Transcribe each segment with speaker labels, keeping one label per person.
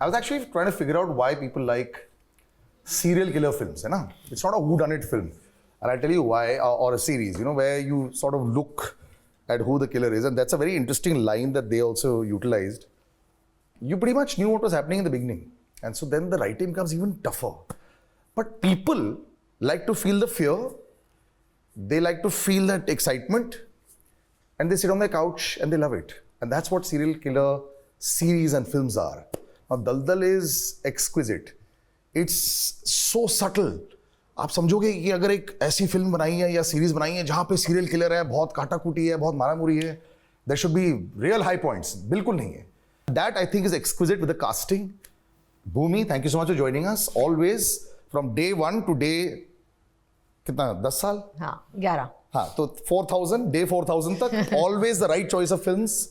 Speaker 1: I was actually trying to figure out why people like serial killer films, hai na? It's not a whodunit film. And I'll tell you why, or a series, where you sort of look at who the killer is. And that's a very interesting line that they also utilized. You pretty much knew what was happening in the beginning. And so then the writing becomes even tougher. But people like to feel the fear. They like to feel that excitement. And they sit on their couch and they love it. And that's what serial killer series and films are. Now, Daldal is exquisite. It's so subtle. आप समझोगे कि अगर एक ऐसी film बनाई है या series बनाई है जहां पे सीरियल किलर है, बहुत काटाकुटी है, बहुत मारामुरी है, there should be real high points. बिल्कुल नहीं है. That I think is exquisite with the casting. Bhumi, thank you so much for joining us. Always from day one to day कितना 10 साल?
Speaker 2: हाँ 11.
Speaker 1: हाँ तो 4000 day 4000 तक always the right choice of films.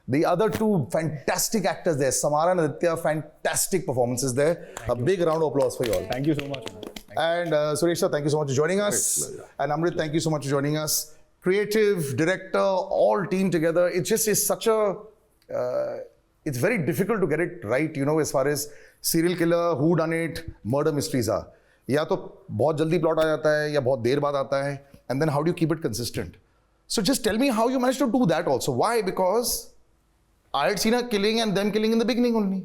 Speaker 1: The other two fantastic actors there, Samara and Aditya, fantastic performances there. A big round of applause for you all.
Speaker 3: Thank you so much.
Speaker 1: And Suresh, thank you so much for joining us. And Amrit, thank you so much for joining us. Creative, director, all team together. It just is such a, it's very difficult to get it right, as far as serial killer, who done it, murder mysteries are. या तो बहुत जल्दी plot आ जाता है या बहुत देर बाद आता है. And then how do you keep it consistent? So just tell me how you managed to do that also. Why? Because I had seen her killing and them killing in the beginning only.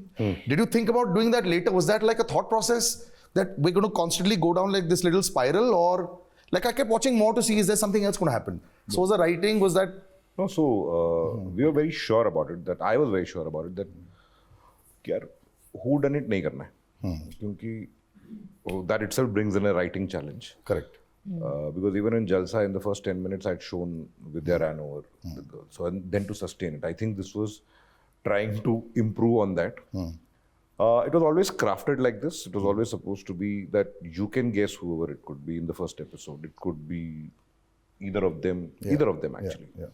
Speaker 1: Did you think about doing that later? Was that like a thought process that we're going to constantly go down like this little spiral, or like I kept watching more to see is there something else going to happen? So was the writing, was that?
Speaker 4: No, so we were very sure about it, that I was very sure about it, that यार who done it नहीं करना है, क्योंकि that itself brings in a writing challenge.
Speaker 1: Correct.
Speaker 4: Because even in Jalsa, in the first 10 minutes, I'd shown Vidya ran over the girl. So and then to sustain it, I think this was trying to improve on that. It was always crafted like this. It was always supposed to be that you can guess whoever it could be in the first episode. It could be either of them actually. Yeah.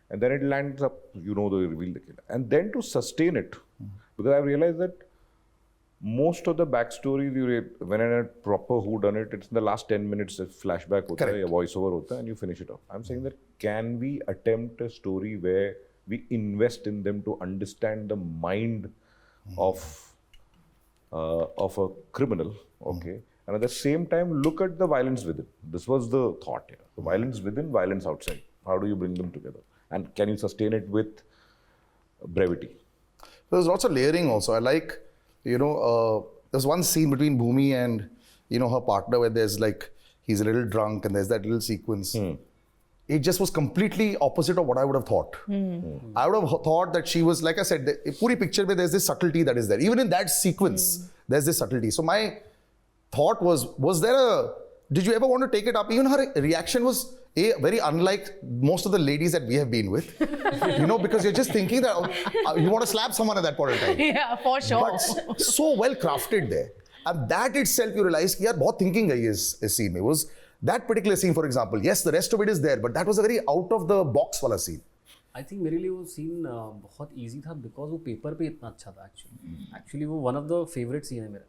Speaker 4: And then it lands up, they reveal the killer. And then to sustain it, because I realized that most of the backstory, when I had proper whodunit, it's in the last 10 minutes, a flashback hota hai, a voiceover hota, and you finish it off. I'm saying that can we attempt a story where we invest in them to understand the mind of a criminal, okay, and at the same time look at the violence within. This was the thought here. The violence within, violence outside. How do you bring them together? And can you sustain it with brevity?
Speaker 1: There's lots of layering also. I like, there's one scene between Bhumi and, her partner where there's like, he's a little drunk and there's that little sequence. It just was completely opposite of what I would have thought. I would have thought that she was, like I said, the puri picture where there's this subtlety that is there. Even in that sequence, there's this subtlety. So my thought was there did you ever want to take it up? Even her reaction was very unlike most of the ladies that we have been with. Because you're just thinking that you want to slap someone at that point in time.
Speaker 2: Yeah, for sure.
Speaker 1: But so well crafted there. And that itself you realize, yaar, bahut thinking gayi is scene mein. Was that particular scene, for example, yes, the rest of it is there, but that was a very out of the box wala scene.
Speaker 3: I think मेरे लिए वो scene बहुत easy था because वो paper पे इतना अच्छा था actually वो one of the favorite scene है मेरा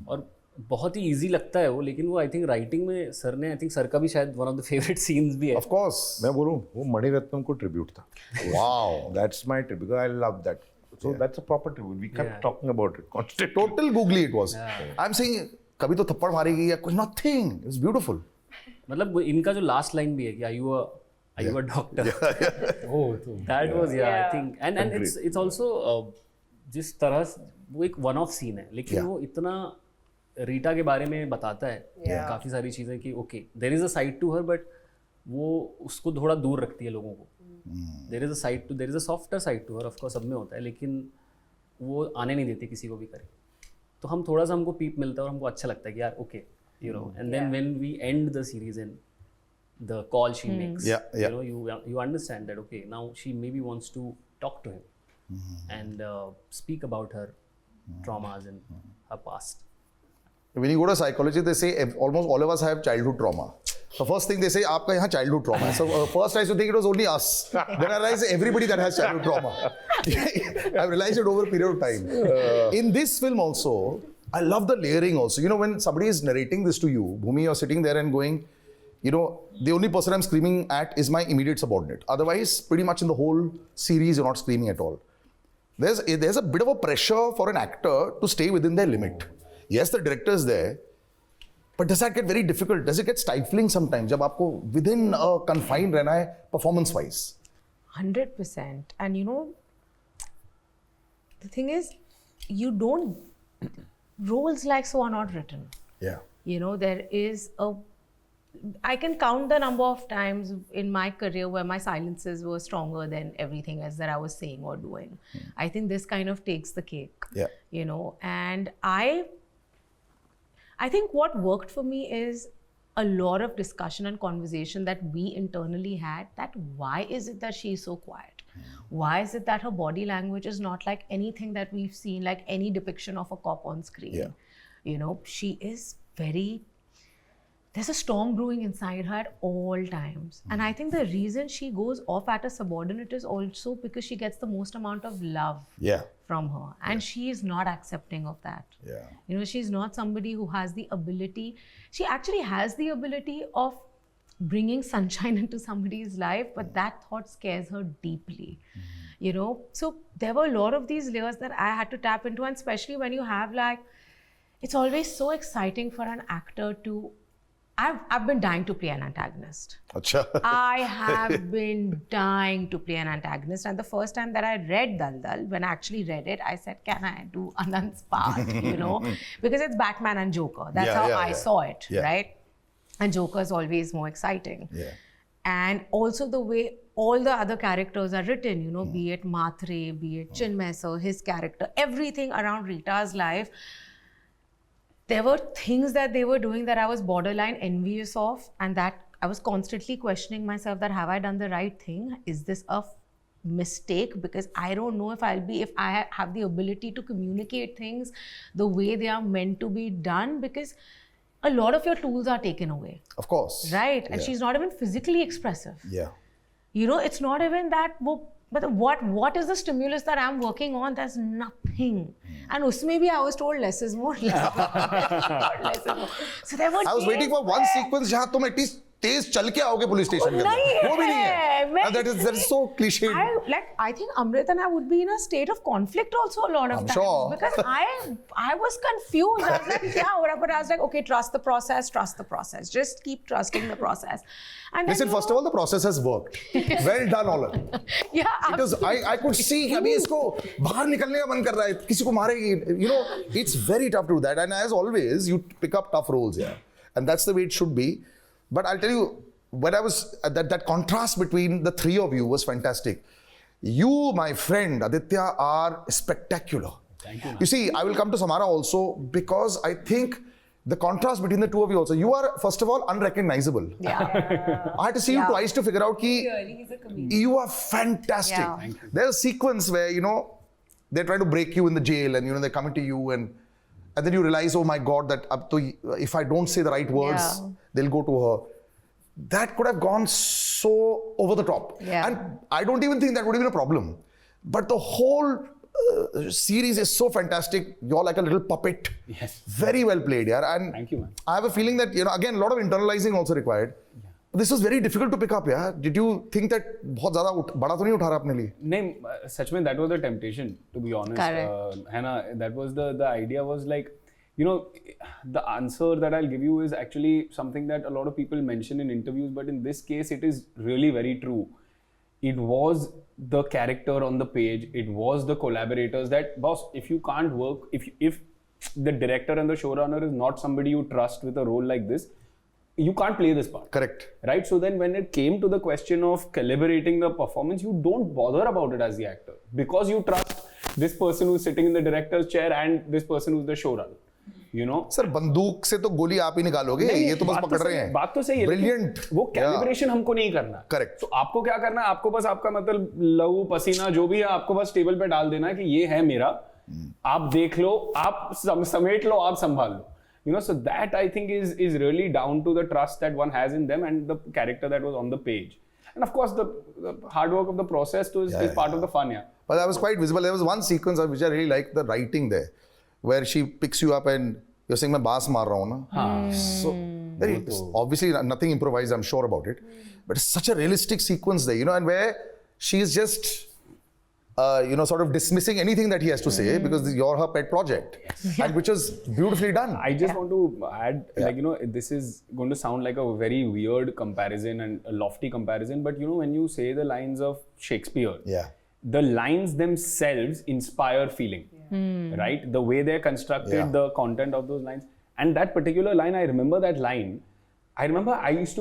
Speaker 3: और बहुत ही easy लगता है वो, लेकिन वो I think writing में सर ने I think सर का भी शायद one of the favorite scenes भी है.
Speaker 1: Of course.
Speaker 4: मैं बोलूँ वो मणिरत्नम को tribute था.
Speaker 1: Wow.
Speaker 4: That's my tribute because I love that. So that's a proper tribute. We kept talking about it constantly.
Speaker 1: Total googly it was. I'm saying कभी तो थप्पड़ मारेगी या कुछ, nothing. It was beautiful.
Speaker 3: मतलब इनका जो last line भी है कि are you a doctor? Oh, that was I think and it's also जिस तरह वो एक one off scene है, लेकिन वो इतना रीटा के बारे में बताता है काफी सारी चीजें कि okay there is a side to her but वो उसको थोड़ा दूर रखती है लोगों को. there is a softer side to her, of course सब में होता है, लेकिन वो आने नहीं देती किसी को भी करे. तो हम थोड़ा सा हमको पीप मिलता है और हमको अच्छा लगता है कि यार okay, and then when we end the series in the call she makes, you understand that okay, now she maybe wants to talk to him and speak about her traumas and her past.
Speaker 1: When you go to psychology, they say almost all of us have childhood trauma. The first thing they say, आपका यहाँ childhood trauma है. So first I used to think it was only us. Then I realized everybody that has childhood trauma. I realized it over a period of time. In this film also, I love the layering also. When somebody is narrating this to you, Bhumi, you're sitting there and going, the only person I'm screaming at is my immediate subordinate. Otherwise, pretty much in the whole series, you're not screaming at all. there's a bit of a pressure for an actor to stay within their limit. Yes, the director is there, but does that get very difficult? Does it get stifling sometimes? जब आपको within a confined रहना है performance wise.
Speaker 2: 100%. And you know, the thing is, you don't. Roles like so are not written.
Speaker 1: Yeah.
Speaker 2: You know, there is a. I can count the number of times in my career where my silences were stronger than everything else that I was saying or doing. I think this kind of takes the cake.
Speaker 1: Yeah.
Speaker 2: You know, and I think what worked for me is a lot of discussion and conversation that we internally had, that why is it that she's so quiet? Why is it that her body language is not like anything that we've seen, like any depiction of a cop on screen?
Speaker 1: Yeah.
Speaker 2: You know, she is very, there's a storm brewing inside her at all times. And I think the reason she goes off at a subordinate is also because she gets the most amount of love
Speaker 1: Yeah.
Speaker 2: from her. And she is not accepting of that.
Speaker 1: Yeah.
Speaker 2: You know, she's not somebody who has the ability. She actually has the ability of bringing sunshine into somebody's life, but that thought scares her deeply. You know, so there were a lot of these layers that I had to tap into, and especially when you have like, it's always so exciting for an actor to, I've been dying to play an antagonist.
Speaker 1: Acha.
Speaker 2: I have been dying to play an antagonist. And the first time that I read Daldal, when I actually read it, I said, can I do Anand's part, you know? Because it's Batman and Joker. That's how I saw it, right? And Joker is always more exciting.
Speaker 1: Yeah.
Speaker 2: And also the way all the other characters are written, you know, be it Matre, be it Chinmay sir, his character, everything around Rita's life. There were things that they were doing that I was borderline envious of, and that I was constantly questioning myself that have I done the right thing? Is this a mistake? Because I don't know if I have the ability to communicate things the way they are meant to be done, because a lot of your tools are taken away.
Speaker 1: Of course.
Speaker 2: Right? And she's not even physically expressive.
Speaker 1: Yeah.
Speaker 2: You know, it's not even that, but what is the stimulus that I'm working on? There's nothing. And usme bhi I was told less is more. Less is more. So there were
Speaker 1: I was waiting for one sequence जहाँ तुम at least तेज चल के आओगे police station के अंदर. वो भी नहीं है. That is so cliched.
Speaker 2: I think Amrit and I would be in a state of conflict also a lot of times.
Speaker 1: Sure.
Speaker 2: Because I was confused. I was like, kya ho raha? But I was like, okay, trust the process. Just keep trusting the process. And
Speaker 1: Listen, first of all, the process has worked. Well done, all.
Speaker 2: Yeah,
Speaker 1: because I could see कि अभी इसको बाहर निकलने का मन कर रहा है, किसी को मारेगी. You know, it's very tough to do that. And as always, you pick up tough roles, yeah. And that's the way it should be. But I'll tell you, when I was, that contrast between the three of you was fantastic. You, my friend, Aditya, are spectacular.
Speaker 3: Thank you.
Speaker 1: You see, I will come to Samara also, because I think the contrast between the two of you also, you are, first of all, unrecognizable.
Speaker 2: Yeah.
Speaker 1: I had to see you twice to figure out that
Speaker 2: He's a comedian.
Speaker 1: you are fantastic.
Speaker 2: Yeah.
Speaker 3: Thank you.
Speaker 1: There's a sequence where, you know, they're trying to break you in the jail, and, you know, they're coming to you, and then you realize, oh my God, that if I don't say the right words, they'll go to her. That could have gone so over the top.
Speaker 2: Yeah.
Speaker 1: And I don't even think that would have been a problem. But the whole series is so fantastic. You're like a little puppet.
Speaker 3: Yes.
Speaker 1: Very well played, yeah. And
Speaker 3: Thank you, man.
Speaker 1: I have a feeling that, you know, again, a lot of internalizing also required. Yeah. This was very difficult to pick up, yeah. Did you think that बहुत ज़्यादा बड़ा तो नहीं उठा रहा अपने लिए?
Speaker 3: नहीं, सच में that was the temptation, to be honest.
Speaker 2: Correct.
Speaker 3: है ना, that was the idea was like, you know, the answer that I'll give you is actually something that a lot of people mention in interviews, but in this case, it is really very true. It was the character on the page. It was the collaborators that, boss, if you can't work, if the director and the showrunner is not somebody you trust with a role like this, you can't play this part.
Speaker 1: Correct.
Speaker 3: Right? So then when it came to the question of calibrating the performance, you don't bother about it as the actor, because you trust this person who's sitting in the director's chair and this person who's the showrunner. You know?
Speaker 1: Sir बंदूक से तो गोली आप ही निकालोगे, ये तो बस पकड़ रहे हैं.
Speaker 3: बात तो सही है.
Speaker 1: Brilliant.
Speaker 3: वो कैलिब्रेशन हमको नहीं करना.
Speaker 1: Correct.
Speaker 3: तो आपको क्या करना है? आपको बस आपका मतलब लहू पसीना जो भी है आपको बस टेबल पे डाल देना है कि ये है मेरा. आप देख लो, आप समेट लो, आप संभाल लो. You know, so that I think is really down to the trust that one has in them and the character that was on the page. And of course, the hard work of the process too is part of the fun, yeah. But
Speaker 1: that was quite visible. There was one sequence which I really liked, the writing there, where she picks you up and you're saying, मैं बांस मार रहा हूँ ना. So very obviously nothing improvised, I'm sure about it, but it's such a realistic sequence there, you know, and where she's just sort of dismissing anything that he has to say because you're her pet project, and which is beautifully done.
Speaker 5: I just want to add, this is going to sound like a very weird comparison and a lofty comparison, but when you say the lines of Shakespeare, the lines themselves inspire feeling, right? The way they're constructed, the content of those lines. And that particular line, I remember that line. I remember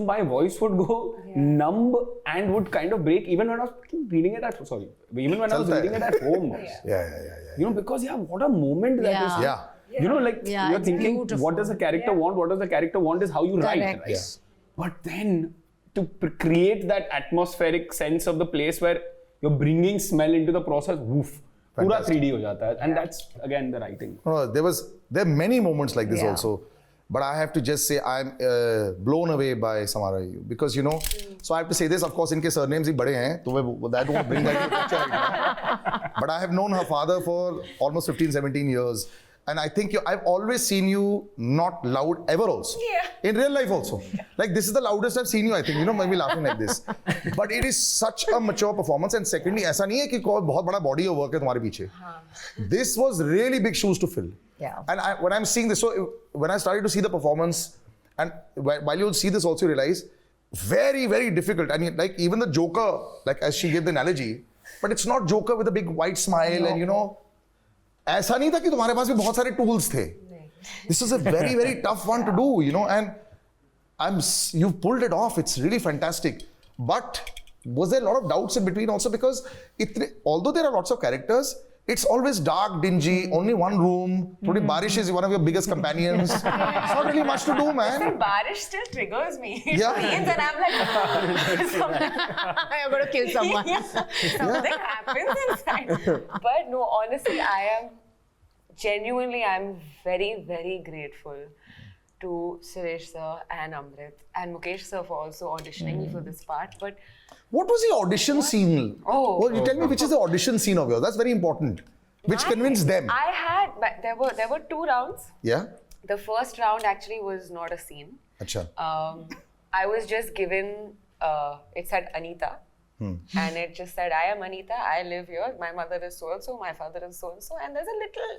Speaker 5: my voice would go numb and would kind of break even when I was reading it at home. Because what a moment that is. You're thinking, beautiful. What does the character want? What does the character want is how you write, right? Yeah. But then to create that atmospheric sense of the place where you're bringing smell into the process, woof. Pura 3D ho jata hai. And that's again the writing.
Speaker 1: There are many moments like this also. But I have to just say I'm blown away by Samara because so I have to say this, of course inke surnames hi bade hain, so that won't bring that into picture right now. But I have known her father for almost 15-17 years, and I think I've always seen you not loud ever also. In real life also. Like this is the loudest I've seen you, I think, maybe laughing like this. But it is such a mature performance, and secondly ऐसा नहीं है कि कोई बहुत बड़ा body of work है तुम्हारे पीछे. This was really big shoes to fill. And when I'm seeing this, so when I started to see the performance, and while you'll see this also, you realize very, very difficult. And like even the Joker, like as she gave the analogy, but it's not Joker with a big white smile and ऐसा नहीं था कि तुम्हारे पास भी बहुत सारे tools थे. This is a very, very tough one to do, and you've pulled it off. It's really fantastic. But was there a lot of doubts in between also? Because although there are lots of characters, it's always dark, dingy, only one room. Today, Barish is one of your biggest companions. It's not really much to do, man.
Speaker 6: So Barish still triggers me. It rains and I'm like,
Speaker 2: I'm going to kill someone.
Speaker 6: Something happens inside. But no, honestly, I'm very, very grateful to Suresh sir and Amrit and Mukesh sir for also auditioning me for this part. But
Speaker 1: what was the audition scene? Well, you tell me which is the audition scene of yours. That's very important. Which convinced them?
Speaker 6: There were 2 rounds.
Speaker 1: Yeah.
Speaker 6: The first round actually was not a scene.
Speaker 1: Acha.
Speaker 6: I was just given, it said Anita. And it just said, I am Anita, I live here, my mother is so-and-so, my father is so-and-so. And there's a little,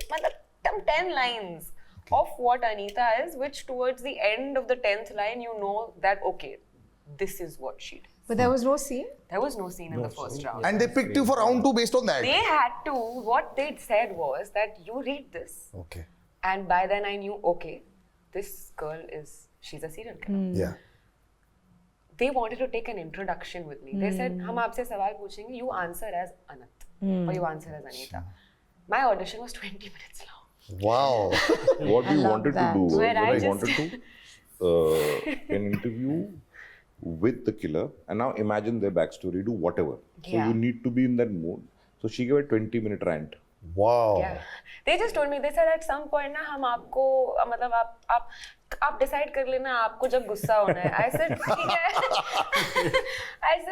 Speaker 6: 10 lines of what Anita is, which towards the end of the 10th line, you know that, okay, this is what she did.
Speaker 2: But there was no scene?
Speaker 6: There was no scene in the first round.
Speaker 1: And they picked you for round 2 based on that?
Speaker 6: They had to. What they said was that you read this.
Speaker 1: Okay.
Speaker 6: And by then I knew, okay, this girl she's a serial killer.
Speaker 1: Yeah.
Speaker 6: They wanted to take an introduction with me. They said, हम आपसे सवाल पूछेंगे, you answer as Anat or you answer as Anita. My audition was 20 minutes long.
Speaker 1: Wow.
Speaker 4: What we wanted to do was,
Speaker 6: I
Speaker 4: wanted to an interview with the killer, and now imagine their backstory, do whatever. So you need to be in that mood. So she gave a 20-minute rant.
Speaker 1: Wow.
Speaker 6: Yeah. They just told me, they said at some point ना हम आपको मतलब आप decide कर लेना आपको जब गुस्सा होना है. I said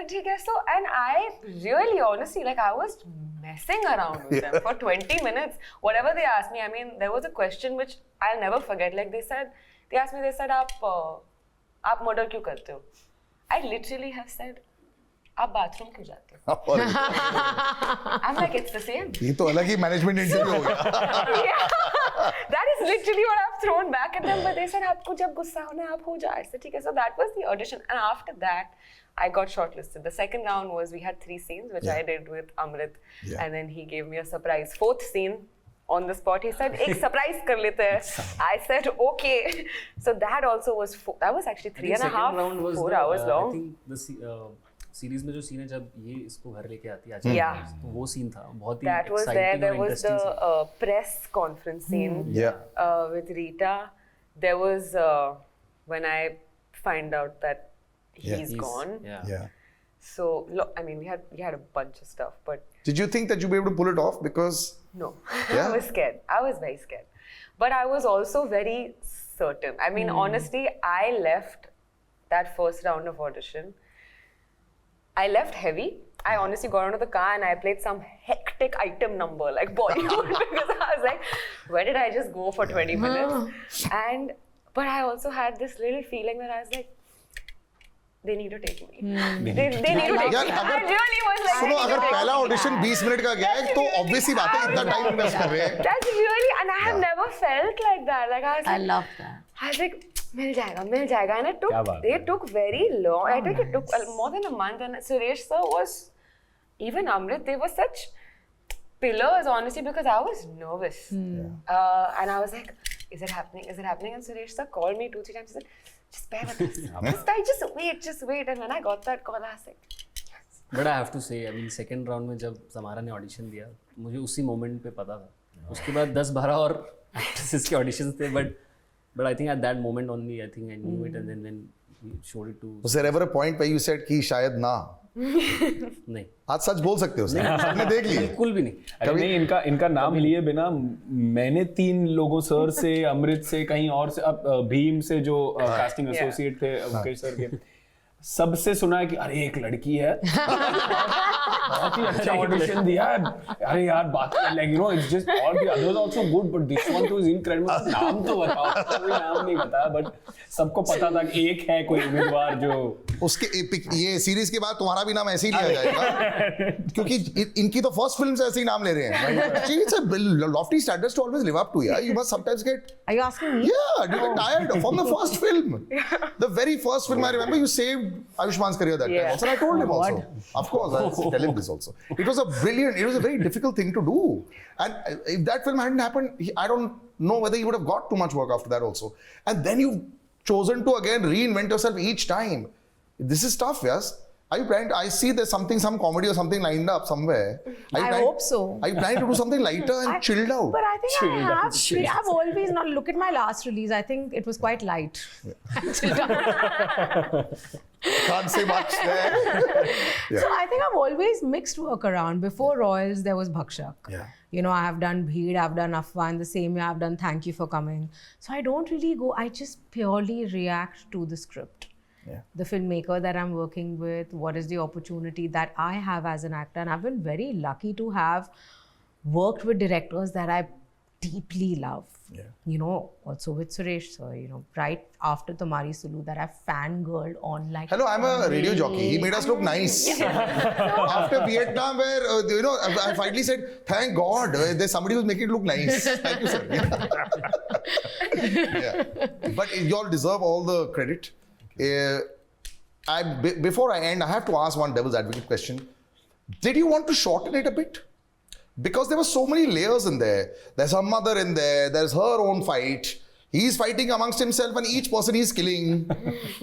Speaker 6: ठीक है. So and I really honestly I was messing around with them for 20 minutes. Whatever they asked me, I mean there was a question which I'll never forget. Like they asked me, they said आप murder क्यों करते हो? I literally have said आप bathroom क्यों जाते हो? I'm like, it's the same.
Speaker 1: ये तो अलग ही management interview हो गया.
Speaker 6: Yeah, that is literally what I've thrown back at them. But they said आपको जब गुस्सा होना है आप हो जाए. I said ठीक है. So that was the audition, and after that, I got shortlisted. The second round was we had 3 scenes, which I did with Amrit, and then he gave me a surprise 4th scene. On the spot, he said, "Ek surprise kar lete hai." I said, "Okay." So that also was that was actually 3.5, 4 hours long.
Speaker 3: I think the series में जो scene है जब ये इसको घर लेके आती है तो वो scene था बहुत ही
Speaker 6: that was there was the press conference scene with Rita. There was when I find out that he's gone. So I mean we had a bunch of stuff, but
Speaker 1: did you think that you'd be able to pull it off? Because
Speaker 6: no, I was scared. I was very scared, but I was also very certain. I mean, honestly, I left that first round of audition. I left heavy. I honestly got into the car and I played some hectic item number like Bollywood because I was like, where did I just go for 20 minutes? But I also had this little feeling that I was like, they need to take me. They need to take me. I really was like,
Speaker 1: सुनो अगर पहला audition 20 minute का गया है तो obviously बात है इतना टाइम इन्वेस्ट कर रहे हैं.
Speaker 6: That's really, and I have never felt like that. Like I was
Speaker 2: I
Speaker 6: like,
Speaker 2: love that.
Speaker 6: I was like, मिल जाएगा, and it took. They took very long. I think it took more than a month. And Suresh sir was, even Amrit, they were such pillars, honestly, because I was nervous, and I was like, is it happening? And Suresh sir called me 2-3 times. He said, just bear with us. just wait. And when I got that call, I was like,
Speaker 3: But I have to say, I mean, second round में जब Samara ने audition दिया, मुझे उसी moment पे पता था. उसके बाद 10-12 और एक्ट्रेसेस के ऑडिशंस थे, but I think at that moment only, I think I knew it, and then when we showed it to.
Speaker 1: Was there ever a point where you said कि शायद ना?
Speaker 3: नहीं.
Speaker 1: आज सच बोल सकते हो सर. आपने देख लिया.
Speaker 3: बिल्कुल भी नहीं.
Speaker 5: अरे नहीं, इनका नाम लिए बिना मैंने 3 लोगों, सर से, अमृत से, कहीं और से, अब भीम से जो कास्टिंग एसोसिएट थे मुकेश सर के, सबसे सुना है कि अरे एक लड़की है, बहुत ही अच्छा ऑडिशन दिया है, अरे यार बात like you know it's just all the others also good but this one was incredible. नाम तो बताओ. कोई नाम नहीं बताया, बट सबको पता था कि एक है कोई उम्मीदवार जो
Speaker 1: उसके ये सीरीज के बाद तुम्हारा भी नाम ऐसे ही लिया जाएगा क्योंकि इनकी तो फर्स्ट फिल्म से ऐसे ही नाम ले रहे हैं. It's a lofty standards to always live up to. Yeah, you must sometimes get.
Speaker 2: Are you asking me?
Speaker 1: Yeah, you get tired from the first film. The very first film, I remember you saved Ayushman's career that time. Also, I told him also. Of course, I'll tell him this also. It was a very difficult thing to do. And if that film hadn't happened, I don't know whether he would have got too much work after that also. And then you've chosen to again reinvent yourself each time. This is tough, yes. Are you planning? I see there's some comedy or something lined up somewhere.
Speaker 2: I hope so.
Speaker 1: Are you planning to do something lighter and chilled out?
Speaker 2: But I think I've always not look at my last release. I think it was quite light.
Speaker 1: Can't say much there.
Speaker 2: So I think I've always mixed work around. Before Royals, there was Bhakshak.
Speaker 1: Yeah.
Speaker 2: You know, I have done Bheed, I've done Afwan. The same year, I've done Thank You for Coming. So I don't really go. I just purely react to the script.
Speaker 1: Yeah.
Speaker 2: The filmmaker that I'm working with, what is the opportunity that I have as an actor. And I've been very lucky to have worked with directors that I deeply love.
Speaker 1: Yeah.
Speaker 2: You know, also with Suresh sir, you know, right after Tamari Sulu that I fangirled on like.
Speaker 1: Hello, I'm a radio jockey. He made us look nice. After Vietnam, where, you know, I finally said, thank God, there's somebody who's making it look nice. Thank you, sir. Yeah. But you all deserve all the credit. Before I end, I have to ask one devil's advocate question. Did you want to shorten it a bit? Because there were so many layers in there. There's her mother in there. There's her own fight. He's fighting amongst himself, and each person he's killing.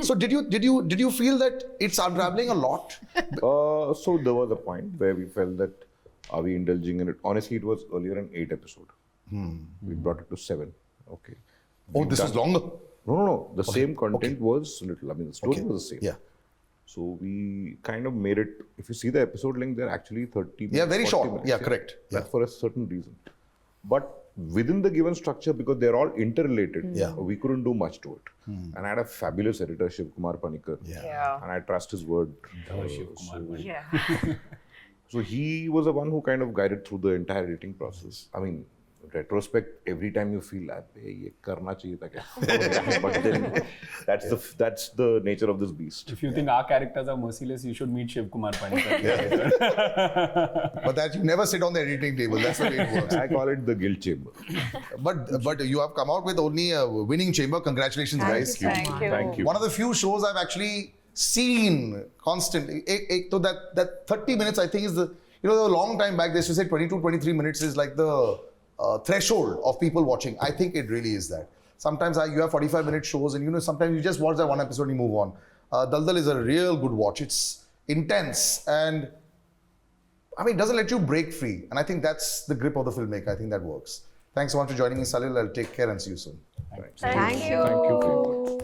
Speaker 1: So did you feel that it's unraveling a lot?
Speaker 4: So there was a point where we felt that are we indulging in it? Honestly, it was earlier an 8 episode. We brought it to 7. Okay.
Speaker 1: Oh, this was longer.
Speaker 4: No. The same content was little. I mean, the story was the same.
Speaker 1: Yeah.
Speaker 4: So we kind of made it. If you see the episode length, they're actually 30 minutes.
Speaker 1: Yeah, very
Speaker 4: 40
Speaker 1: short.
Speaker 4: minutes,
Speaker 1: Yeah, correct.
Speaker 4: That's for a certain reason. But within the given structure, because they're all interrelated, we couldn't do much to it. And I had a fabulous editor, Shiv Kumar Panikar.
Speaker 6: Yeah.
Speaker 4: And I trust his word.
Speaker 6: Yeah.
Speaker 4: So he was the one who kind of guided through the entire editing process. I mean, retrospect, every time you feel that, ye karna chahiye tha kya? But then that's the nature of this beast.
Speaker 5: If you think our characters are merciless, you should meet Shiv Kumar Panikar.
Speaker 1: But that you never sit on the editing table. That's the way it works.
Speaker 4: I call it the guilt chamber.
Speaker 1: But you have come out with only a winning chamber. Congratulations, guys.
Speaker 6: Thank you.
Speaker 4: Thank you.
Speaker 1: One of the few shows I've actually seen constantly. So that 30 minutes, I think, is the, you know, a long time back, they used to say 22, 23 minutes is like the threshold of people watching. I think it really is that. Sometimes you have 45-minute shows, and you know, sometimes you just watch that one episode and you move on. Daldal is a real good watch. It's intense, and I mean, it doesn't let you break free. And I think that's the grip of the filmmaker. I think that works. Thanks so much for joining me, Salil. I'll take care and see you soon.
Speaker 6: Thank you.
Speaker 4: Thank you.